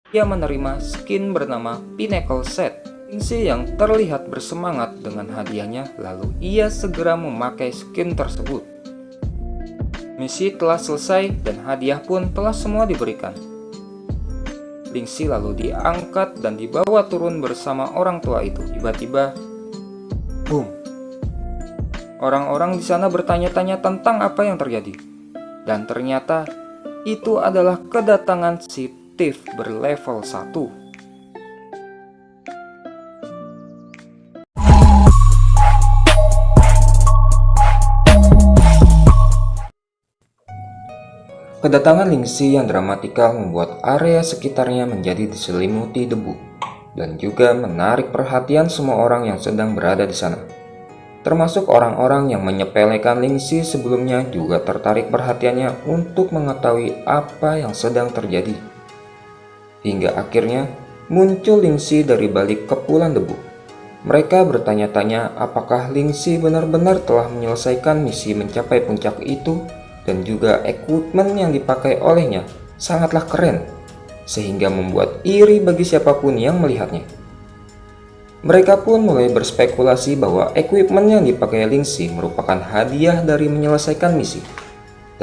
Ia menerima skin bernama Pinnacle Set. Lingxi yang terlihat bersemangat dengan hadiahnya, lalu ia segera memakai skin tersebut. Misi telah selesai dan hadiah pun telah semua diberikan. Lingxi lalu diangkat dan dibawa turun bersama orang tua itu. Tiba-tiba, boom! Orang-orang di sana bertanya-tanya tentang apa yang terjadi. Dan ternyata itu adalah kedatangan si Thief berlevel 1. Kedatangan Lingxi yang dramatikal membuat area sekitarnya menjadi diselimuti debu dan juga menarik perhatian semua orang yang sedang berada di sana. Termasuk orang-orang yang menyepelekan Lingxi sebelumnya juga tertarik perhatiannya untuk mengetahui apa yang sedang terjadi. Hingga akhirnya muncul Lingxi dari balik kepulan debu. Mereka bertanya-tanya apakah Lingxi benar-benar telah menyelesaikan misi mencapai puncak itu, dan juga equipment yang dipakai olehnya sangatlah keren, sehingga membuat iri bagi siapapun yang melihatnya. Mereka pun mulai berspekulasi bahwa equipment yang dipakai Lingxi merupakan hadiah dari menyelesaikan misi,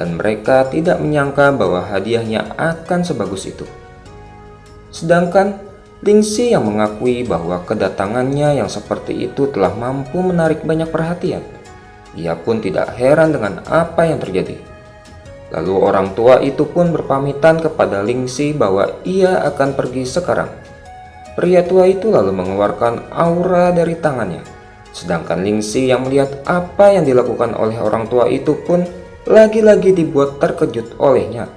dan mereka tidak menyangka bahwa hadiahnya akan sebagus itu. Sedangkan Lingxi yang mengakui bahwa kedatangannya yang seperti itu telah mampu menarik banyak perhatian. Ia pun tidak heran dengan apa yang terjadi. Lalu orang tua itu pun berpamitan kepada Lingxi bahwa ia akan pergi sekarang. Pria tua itu lalu mengeluarkan aura dari tangannya. Sedangkan Lingxi yang melihat apa yang dilakukan oleh orang tua itu pun lagi-lagi dibuat terkejut olehnya.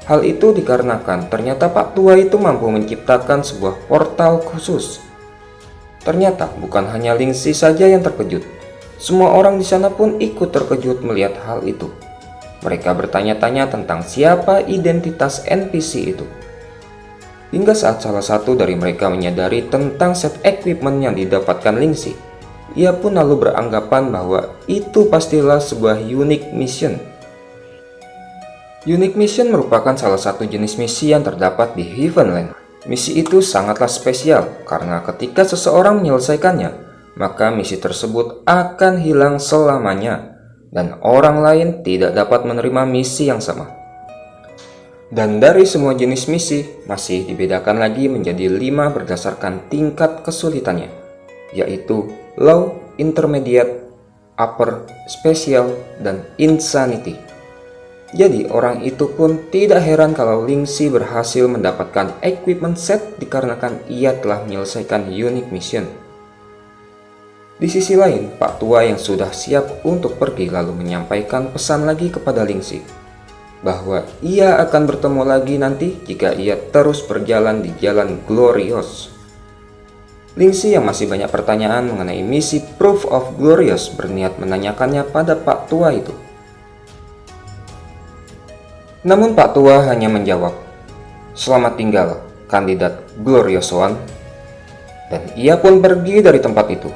Hal itu dikarenakan ternyata Pak Tua itu mampu menciptakan sebuah portal khusus. Ternyata bukan hanya Lingxi saja yang terkejut. Semua orang di sana pun ikut terkejut melihat hal itu. Mereka bertanya-tanya tentang siapa identitas NPC itu. Hingga saat salah satu dari mereka menyadari tentang set equipment yang didapatkan Lingxi, ia pun lalu beranggapan bahwa itu pastilah sebuah unique mission. Unique mission merupakan salah satu jenis misi yang terdapat di Heavenland. Misi itu sangatlah spesial karena ketika seseorang menyelesaikannya, maka misi tersebut akan hilang selamanya dan orang lain tidak dapat menerima misi yang sama. Dan dari semua jenis misi masih dibedakan lagi menjadi 5 berdasarkan tingkat kesulitannya, yaitu Low, Intermediate, Upper, Special, dan Insanity. Jadi orang itu pun tidak heran kalau Lingxi berhasil mendapatkan equipment set dikarenakan ia telah menyelesaikan unique mission. Di sisi lain, Pak Tua yang sudah siap untuk pergi lalu menyampaikan pesan lagi kepada Lingxi bahwa ia akan bertemu lagi nanti jika ia terus berjalan di jalan Glorious. Lingxi yang masih banyak pertanyaan mengenai misi Proof of Glorious berniat menanyakannya pada Pak Tua itu. Namun Pak Tua hanya menjawab, "Selamat tinggal, kandidat Glorious One." Dan ia pun pergi dari tempat itu.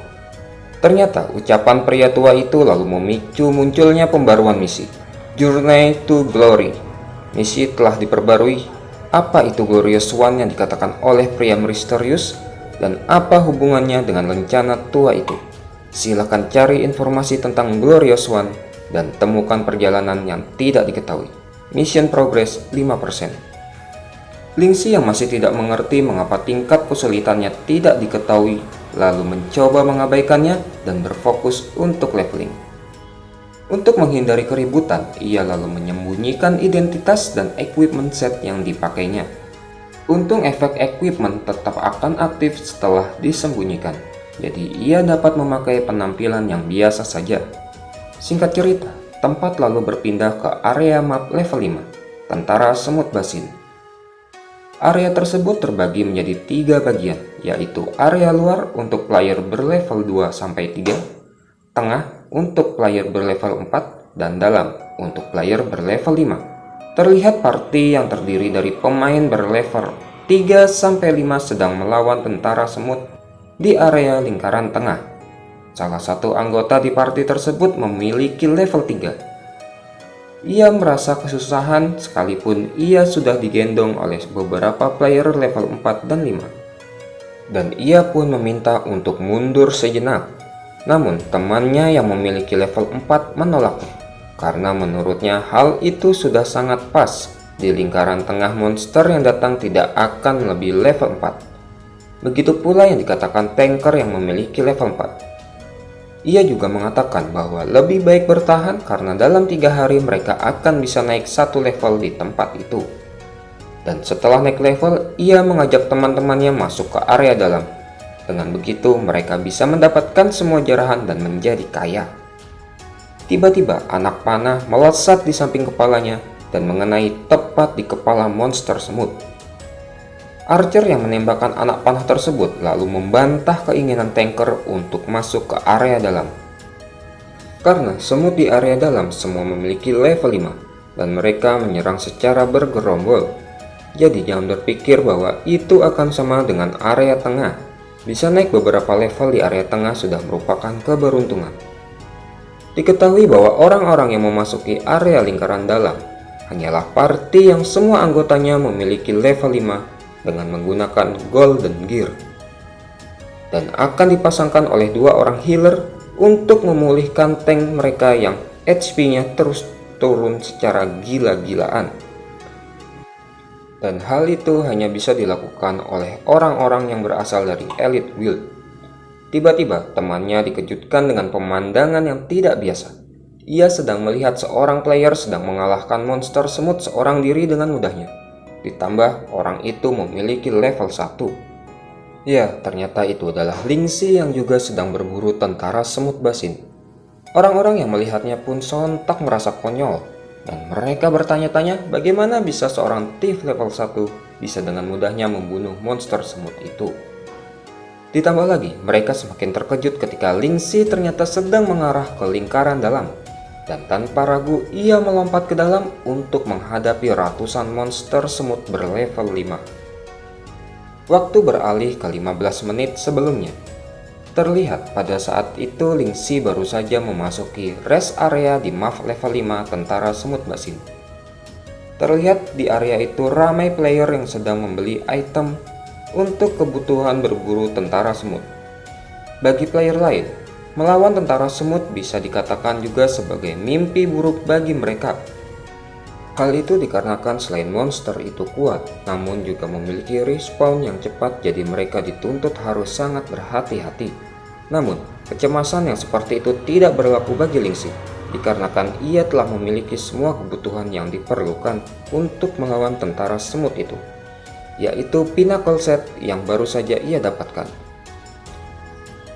Ternyata ucapan pria tua itu lalu memicu munculnya pembaruan misi, Journey to Glory. Misi telah diperbarui. Apa itu Glorious One yang dikatakan oleh pria misterius, dan apa hubungannya dengan lencana tua itu? Silahkan cari informasi tentang Glorious One dan temukan perjalanan yang tidak diketahui. Mission progress 5%. Lingxi yang masih tidak mengerti mengapa tingkat kesulitannya tidak diketahui, lalu mencoba mengabaikannya dan berfokus untuk leveling. Untuk menghindari keributan, ia lalu menyembunyikan identitas dan equipment set yang dipakainya. Untung efek equipment tetap akan aktif setelah disembunyikan, jadi ia dapat memakai penampilan yang biasa saja. Singkat cerita, tempat lalu berpindah ke area map level 5, Tentara Semut Basin. Area tersebut terbagi menjadi 3 bagian, yaitu area luar untuk player berlevel 2-3, tengah untuk player berlevel 4, dan dalam untuk player berlevel 5. Terlihat party yang terdiri dari pemain berlevel 3-5 sedang melawan tentara semut di area lingkaran tengah. Salah satu anggota di party tersebut memiliki level 3. Ia merasa kesusahan sekalipun ia sudah digendong oleh beberapa player level 4 dan 5. Dan ia pun meminta untuk mundur sejenak. Namun temannya yang memiliki level 4 menolaknya, karena menurutnya hal itu sudah sangat pas. Di lingkaran tengah monster yang datang tidak akan lebih level 4. Begitu pula yang dikatakan tanker yang memiliki level 4. Ia juga mengatakan bahwa lebih baik bertahan karena dalam 3 hari mereka akan bisa naik 1 level di tempat itu. Dan setelah naik level, ia mengajak teman-temannya masuk ke area dalam. Dengan begitu mereka bisa mendapatkan semua jarahan dan menjadi kaya. Tiba-tiba anak panah melesat di samping kepalanya dan mengenai tepat di kepala monster semut. Archer yang menembakkan anak panah tersebut lalu membantah keinginan tanker untuk masuk ke area dalam. Karena semut di area dalam semua memiliki level 5 dan mereka menyerang secara bergerombol. Jadi jangan berpikir bahwa itu akan sama dengan area tengah. Bisa naik beberapa level di area tengah sudah merupakan keberuntungan. Diketahui bahwa orang-orang yang memasuki area lingkaran dalam hanyalah party yang semua anggotanya memiliki level 5 dengan menggunakan golden gear, dan akan dipasangkan oleh 2 orang healer untuk memulihkan tank mereka yang HP-nya terus turun secara gila-gilaan. Dan hal itu hanya bisa dilakukan oleh orang-orang yang berasal dari elite guild. Tiba-tiba temannya dikejutkan dengan pemandangan yang tidak biasa. Ia sedang melihat seorang player sedang mengalahkan monster semut seorang diri dengan mudahnya. Ditambah orang itu memiliki level 1. Ya, ternyata itu adalah Lingxi yang juga sedang berburu tentara semut basin. Orang-orang yang melihatnya pun sontak merasa konyol, dan mereka bertanya-tanya bagaimana bisa seorang thief level 1 bisa dengan mudahnya membunuh monster semut itu. Ditambah lagi, mereka semakin terkejut ketika Lingxi ternyata sedang mengarah ke lingkaran dalam. Dan tanpa ragu ia melompat ke dalam untuk menghadapi ratusan monster semut berlevel 5. Waktu beralih ke 15 menit sebelumnya. Terlihat pada saat itu Lingxi baru saja memasuki rest area di map level 5 tentara semut basin. Terlihat di area itu ramai player yang sedang membeli item untuk kebutuhan berburu tentara semut. Bagi player lain, melawan tentara semut bisa dikatakan juga sebagai mimpi buruk bagi mereka. Hal itu dikarenakan selain monster itu kuat, namun juga memiliki respawn yang cepat, jadi mereka dituntut harus sangat berhati-hati. Namun, kecemasan yang seperti itu tidak berlaku bagi Lingxi, dikarenakan ia telah memiliki semua kebutuhan yang diperlukan untuk melawan tentara semut itu, yaitu Pinnacle Set yang baru saja ia dapatkan.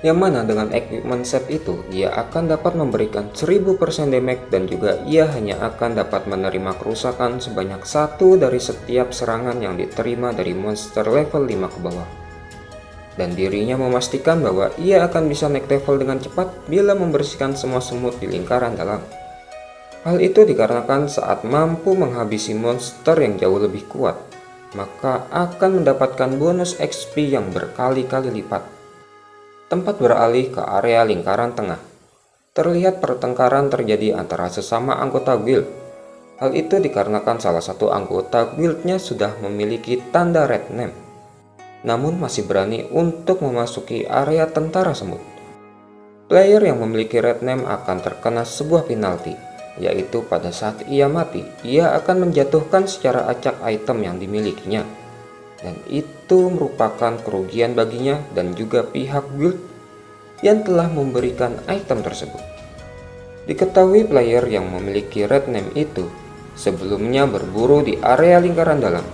Yang mana dengan equipment set itu ia akan dapat memberikan 1000% damage dan juga ia hanya akan dapat menerima kerusakan sebanyak 1 dari setiap serangan yang diterima dari monster level 5 ke bawah. Dan dirinya memastikan bahwa ia akan bisa naik level dengan cepat bila membersihkan semua semut di lingkaran dalam. Hal itu dikarenakan saat mampu menghabisi monster yang jauh lebih kuat, maka akan mendapatkan bonus XP yang berkali-kali lipat. Tempat beralih ke area lingkaran tengah. Terlihat pertengkaran terjadi antara sesama anggota guild. Hal itu dikarenakan salah satu anggota guildnya sudah memiliki tanda red name, namun masih berani untuk memasuki area tentara semut. Player yang memiliki red name akan terkena sebuah penalti, yaitu pada saat ia mati, ia akan menjatuhkan secara acak item yang dimilikinya. Dan itu merupakan kerugian baginya dan juga pihak guild yang telah memberikan item tersebut. Diketahui player yang memiliki red name itu sebelumnya berburu di area lingkaran dalam,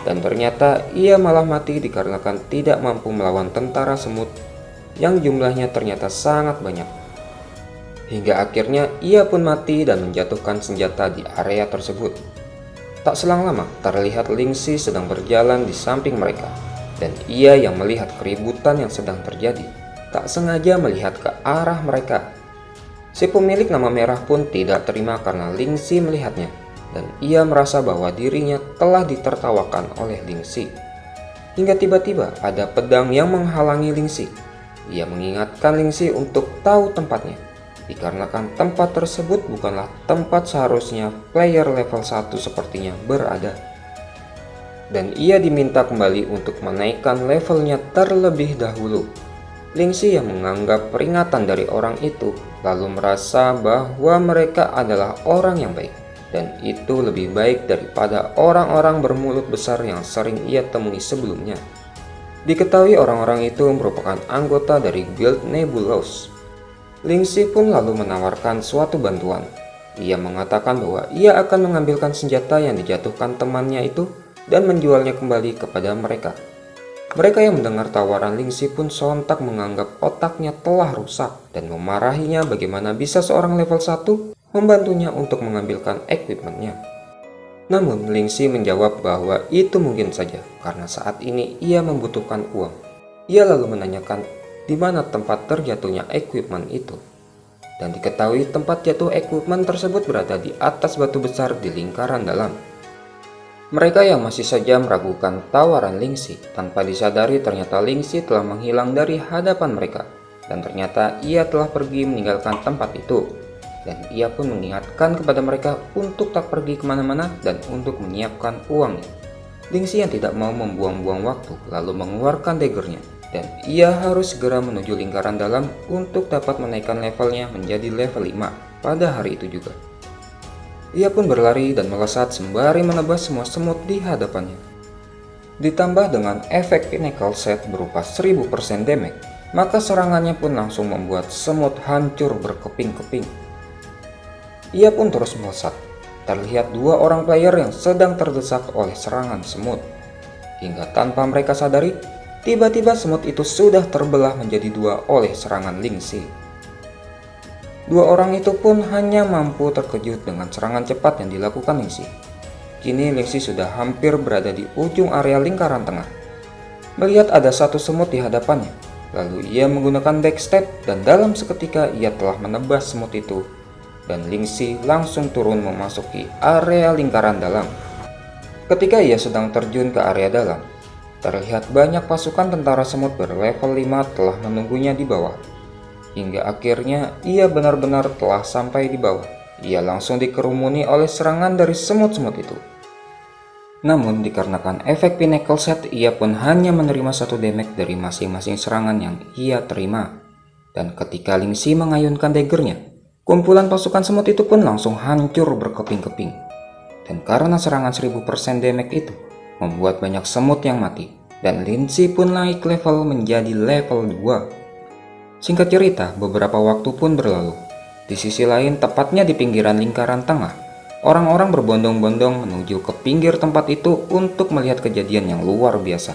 dan ternyata ia malah mati dikarenakan tidak mampu melawan tentara semut yang jumlahnya ternyata sangat banyak. Hingga akhirnya ia pun mati dan menjatuhkan senjata di area tersebut. Tak selang lama, terlihat Lingxi sedang berjalan di samping mereka, dan ia yang melihat keributan yang sedang terjadi, tak sengaja melihat ke arah mereka. Si pemilik nama merah pun tidak terima karena Lingxi melihatnya, dan ia merasa bahwa dirinya telah ditertawakan oleh Lingxi. Hingga tiba-tiba ada pedang yang menghalangi Lingxi. Ia mengingatkan Lingxi untuk tahu tempatnya. dikarenakan tempat tersebut bukanlah tempat seharusnya player level 1 sepertinya berada. Dan ia diminta kembali untuk menaikkan levelnya terlebih dahulu. Lingxi yang menganggap peringatan dari orang itu lalu merasa bahwa mereka adalah orang yang baik, dan itu lebih baik daripada orang-orang bermulut besar yang sering ia temui sebelumnya. Diketahui orang-orang itu merupakan anggota dari Guild Nebulos. Lingxi pun lalu menawarkan suatu bantuan. Ia mengatakan bahwa ia akan mengambilkan senjata yang dijatuhkan temannya itu dan menjualnya kembali kepada mereka. Mereka yang mendengar tawaran Lingxi pun sontak menganggap otaknya telah rusak dan memarahinya bagaimana bisa seorang level 1 membantunya untuk mengambilkan equipmentnya. Namun Lingxi menjawab bahwa itu mungkin saja karena saat ini ia membutuhkan uang. Ia lalu menanyakan di mana tempat terjatuhnya equipment itu. Dan diketahui tempat jatuh equipment tersebut berada di atas batu besar di lingkaran dalam. Mereka yang masih saja meragukan tawaran Lingxi, tanpa disadari ternyata Lingxi telah menghilang dari hadapan mereka, dan ternyata ia telah pergi meninggalkan tempat itu. Dan ia pun mengingatkan kepada mereka untuk tak pergi kemana-mana dan untuk menyiapkan uangnya. Lingxi yang tidak mau membuang-buang waktu lalu mengeluarkan daggernya, dan ia harus segera menuju lingkaran dalam untuk dapat menaikkan levelnya menjadi level 5 pada hari itu juga. Ia pun berlari dan melesat sembari menebas semua semut di hadapannya. Ditambah dengan efek Pinnacle Set berupa 1000% damage, maka serangannya pun langsung membuat semut hancur berkeping-keping. Ia pun terus melesat. Terlihat dua orang player yang sedang terdesak oleh serangan semut. Hingga tanpa mereka sadari, tiba-tiba semut itu sudah terbelah menjadi dua oleh serangan Lingxi. Dua orang itu pun hanya mampu terkejut dengan serangan cepat yang dilakukan Lingxi. Kini Lingxi sudah hampir berada di ujung area lingkaran tengah. Melihat ada satu semut di hadapannya, lalu ia menggunakan backstep dan dalam seketika ia telah menebas semut itu. Dan Lingxi langsung turun memasuki area lingkaran dalam. Ketika ia sedang terjun ke area dalam, terlihat banyak pasukan tentara semut berlevel 5 telah menunggunya di bawah. Hingga akhirnya ia benar-benar telah sampai di bawah. Ia langsung dikerumuni oleh serangan dari semut-semut itu. Namun dikarenakan efek Pinnacle Set, ia pun hanya menerima satu damage dari masing-masing serangan yang ia terima. Dan ketika Lingxi mengayunkan daggernya, kumpulan pasukan semut itu pun langsung hancur berkeping-keping. Dan karena serangan 1000% damage itu membuat banyak semut yang mati, dan Lingxi pun naik level menjadi level 2. Singkat cerita, beberapa waktu pun berlalu. Di sisi lain, tepatnya di pinggiran lingkaran tengah, orang-orang berbondong-bondong menuju ke pinggir tempat itu untuk melihat kejadian yang luar biasa.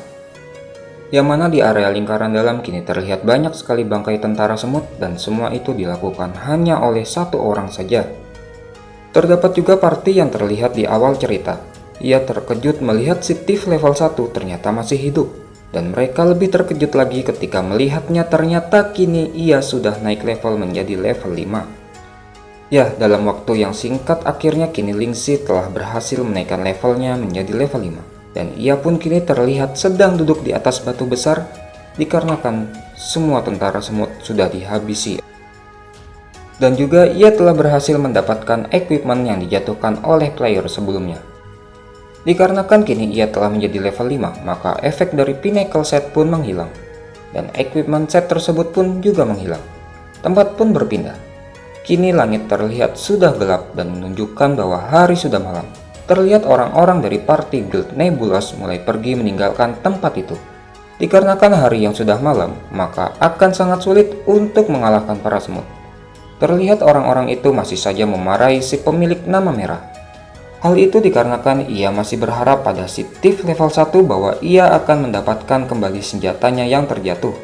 Yang mana di area lingkaran dalam kini terlihat banyak sekali bangkai tentara semut, dan semua itu dilakukan hanya oleh satu orang saja. Terdapat juga party yang terlihat di awal cerita. Ia terkejut melihat si Thief level 1 ternyata masih hidup. Dan mereka lebih terkejut lagi ketika melihatnya ternyata kini ia sudah naik level menjadi level 5. Ya, dalam waktu yang singkat akhirnya kini Lingxi telah berhasil menaikkan levelnya menjadi level 5. Dan ia pun kini terlihat sedang duduk di atas batu besar dikarenakan semua tentara semut sudah dihabisi. Dan juga ia telah berhasil mendapatkan equipment yang dijatuhkan oleh player sebelumnya. Dikarenakan kini ia telah menjadi level 5, maka efek dari Pinnacle Set pun menghilang. Dan equipment set tersebut pun juga menghilang. Tempat pun berpindah. Kini langit terlihat sudah gelap dan menunjukkan bahwa hari sudah malam. Terlihat orang-orang dari party Guild Nebulos mulai pergi meninggalkan tempat itu. Dikarenakan hari yang sudah malam, maka akan sangat sulit untuk mengalahkan para semut. Terlihat orang-orang itu masih saja memarahi si pemilik nama merah. Hal itu dikarenakan ia masih berharap pada si Thief level 1 bahwa ia akan mendapatkan kembali senjatanya yang terjatuh.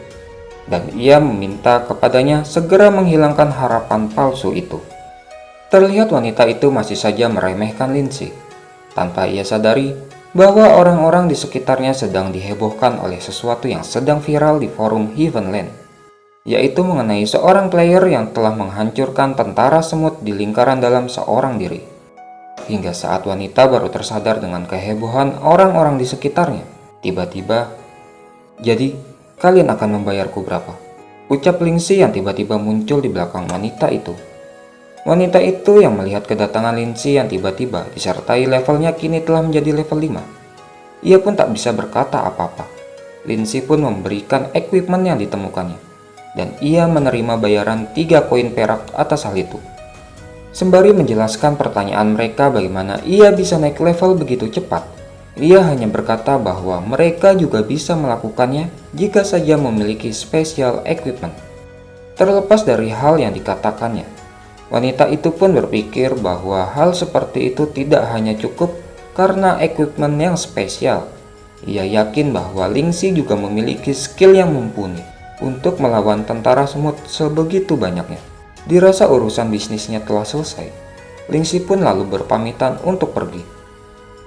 Dan ia meminta kepadanya segera menghilangkan harapan palsu itu. Terlihat wanita itu masih saja meremehkan Lingxi. Tanpa ia sadari bahwa orang-orang di sekitarnya sedang dihebohkan oleh sesuatu yang sedang viral di forum Heavenland. Yaitu mengenai seorang player yang telah menghancurkan tentara semut di lingkaran dalam seorang diri. Hingga saat wanita baru tersadar dengan kehebohan orang-orang di sekitarnya. Tiba-tiba, jadi kalian akan membayarku berapa? ucap Lingxi yang tiba-tiba muncul di belakang wanita itu. Wanita itu yang melihat kedatangan Lingxi yang tiba-tiba disertai levelnya kini telah menjadi level 5. Ia pun tak bisa berkata apa-apa. Lingxi pun memberikan equipment yang ditemukannya, dan ia menerima bayaran 3 koin perak atas hal itu. Sembari menjelaskan pertanyaan mereka bagaimana ia bisa naik level begitu cepat, ia hanya berkata bahwa mereka juga bisa melakukannya jika saja memiliki special equipment. Terlepas dari hal yang dikatakannya, wanita itu pun berpikir bahwa hal seperti itu tidak hanya cukup karena equipment yang spesial. Ia yakin bahwa Lingxi juga memiliki skill yang mumpuni untuk melawan tentara semut sebegitu banyaknya. Dirasa urusan bisnisnya telah selesai, Lingxi pun lalu berpamitan untuk pergi.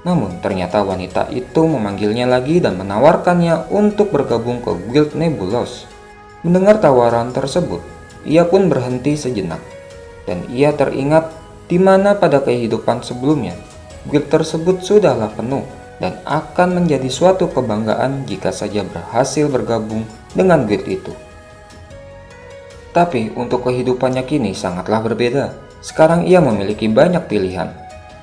Namun ternyata wanita itu memanggilnya lagi dan menawarkannya untuk bergabung ke Guild Nebulos. Mendengar tawaran tersebut, ia pun berhenti sejenak, dan ia teringat di mana pada kehidupan sebelumnya, guild tersebut sudahlah penuh dan akan menjadi suatu kebanggaan jika saja berhasil bergabung dengan guild itu. Tapi untuk kehidupannya kini sangatlah berbeda. Sekarang ia memiliki banyak pilihan,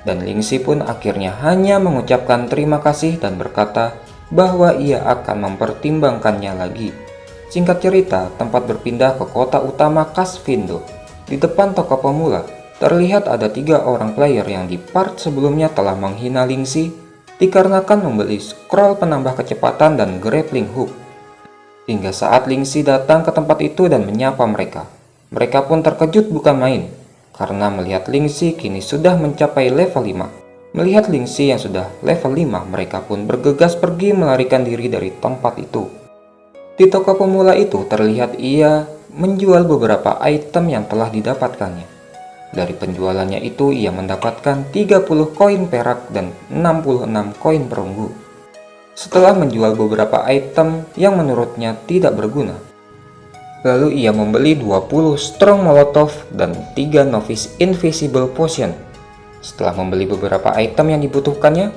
dan Lingxi pun akhirnya hanya mengucapkan terima kasih dan berkata bahwa ia akan mempertimbangkannya lagi. Singkat cerita, tempat berpindah ke kota utama Kasvindo. Di depan toko pemula, terlihat ada 3 orang player yang di part sebelumnya telah menghina Lingxi dikarenakan membeli scroll penambah kecepatan dan grappling hook. Hingga saat Lingxi datang ke tempat itu dan menyapa mereka, mereka pun terkejut bukan main, karena melihat Lingxi kini sudah mencapai level 5. Melihat Lingxi yang sudah level 5, mereka pun bergegas pergi melarikan diri dari tempat itu. Di toko pemula itu terlihat ia menjual beberapa item yang telah didapatkannya. Dari penjualannya itu ia mendapatkan 30 koin perak dan 66 koin perunggu. Setelah menjual beberapa item yang menurutnya tidak berguna, lalu ia membeli 20 strong molotov dan 3 novice invisible potion. Setelah membeli beberapa item yang dibutuhkannya,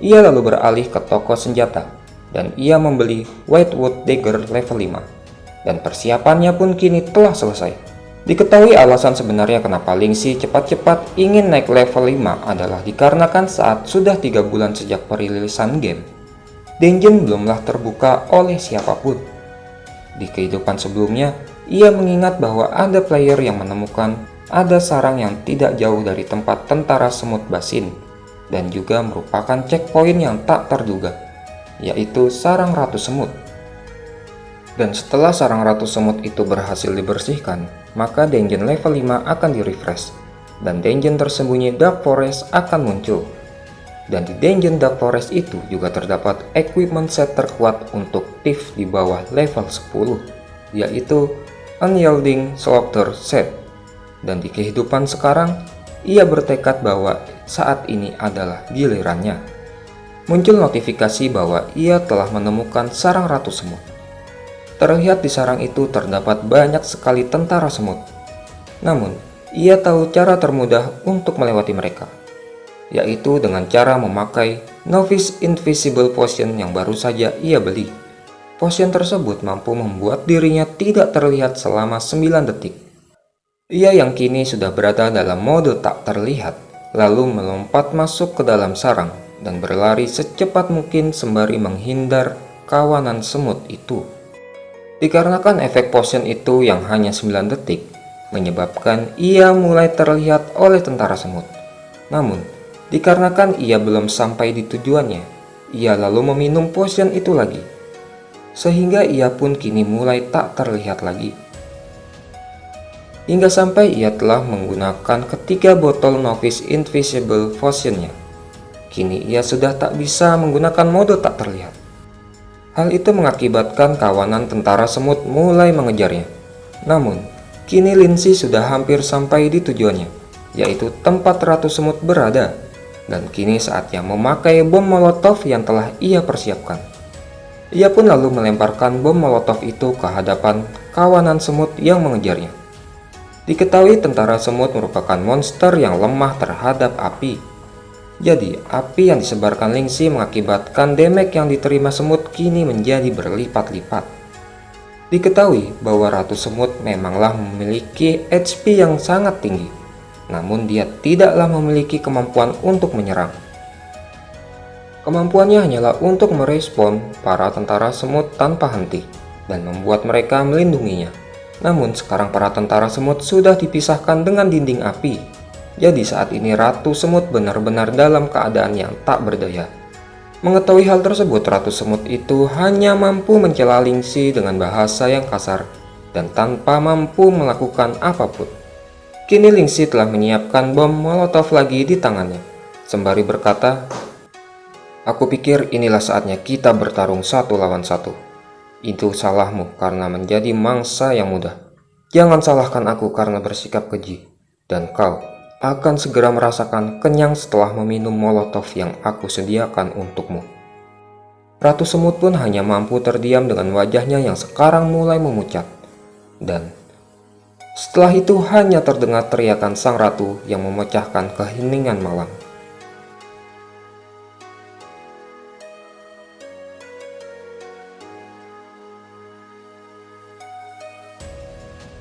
ia lalu beralih ke toko senjata dan ia membeli Whitewood Dagger level 5. Dan persiapannya pun kini telah selesai. Diketahui alasan sebenarnya kenapa Lingxi cepat-cepat ingin naik level 5 adalah dikarenakan saat sudah 3 bulan sejak perilisan game, dungeon belumlah terbuka oleh siapapun. Di kehidupan sebelumnya, ia mengingat bahwa ada player yang menemukan ada sarang yang tidak jauh dari tempat tentara semut Basin, dan juga merupakan checkpoint yang tak terduga, yaitu sarang ratu semut. Dan setelah sarang ratu semut itu berhasil dibersihkan, maka dungeon level 5 akan di-refresh, dan dungeon tersembunyi Dark Forest akan muncul. Dan di dungeon Dark Forest itu juga terdapat equipment set terkuat untuk thief di bawah level 10, yaitu Unyielding Slaughter Set. Dan di kehidupan sekarang, ia bertekad bahwa saat ini adalah gilirannya. Muncul notifikasi bahwa ia telah menemukan sarang ratu semut. Terlihat di sarang itu terdapat banyak sekali tentara semut. Namun, ia tahu cara termudah untuk melewati mereka, yaitu dengan cara memakai Novice Invisible Potion yang baru saja ia beli. Potion tersebut mampu membuat dirinya tidak terlihat selama 9 detik. Ia yang kini sudah berada dalam mode tak terlihat, lalu melompat masuk ke dalam sarang dan berlari secepat mungkin sembari menghindar kawanan semut itu. Dikarenakan efek potion itu yang hanya 9 detik, menyebabkan ia mulai terlihat oleh tentara semut. Namun, dikarenakan ia belum sampai di tujuannya, ia lalu meminum potion itu lagi, sehingga ia pun kini mulai tak terlihat lagi. Hingga sampai ia telah menggunakan ketiga botol Novice Invisible Potion-nya. Kini ia sudah tak bisa menggunakan mode tak terlihat. Hal itu mengakibatkan kawanan tentara semut mulai mengejarnya. Namun, kini Lingxi sudah hampir sampai di tujuannya, yaitu tempat ratu semut berada. Dan kini saatnya memakai bom molotov yang telah ia persiapkan. Ia pun lalu melemparkan bom molotov itu ke hadapan kawanan semut yang mengejarnya. Diketahui tentara semut merupakan monster yang lemah terhadap api. Jadi, api yang disebarkan Lingxi mengakibatkan damage yang diterima semut kini menjadi berlipat-lipat. Diketahui bahwa Ratu Semut memanglah memiliki HP yang sangat tinggi, namun dia tidaklah memiliki kemampuan untuk menyerang. Kemampuannya hanyalah untuk merespon para tentara semut tanpa henti dan membuat mereka melindunginya. Namun sekarang para tentara semut sudah dipisahkan dengan dinding api. Jadi saat ini Ratu Semut benar-benar dalam keadaan yang tak berdaya. Mengetahui hal tersebut, Ratu Semut itu hanya mampu mencela Lingxi dengan bahasa yang kasar dan tanpa mampu melakukan apapun. Kini Lingxi telah menyiapkan bom molotov lagi di tangannya, sembari berkata, "Aku pikir inilah saatnya kita bertarung satu lawan satu. Itu salahmu karena menjadi mangsa yang mudah. Jangan salahkan aku karena bersikap keji. Dan kau akan segera merasakan kenyang setelah meminum molotov yang aku sediakan untukmu." Ratu Semut pun hanya mampu terdiam dengan wajahnya yang sekarang mulai memucat. Dan setelah itu hanya terdengar teriakan sang ratu yang memecahkan keheningan malam.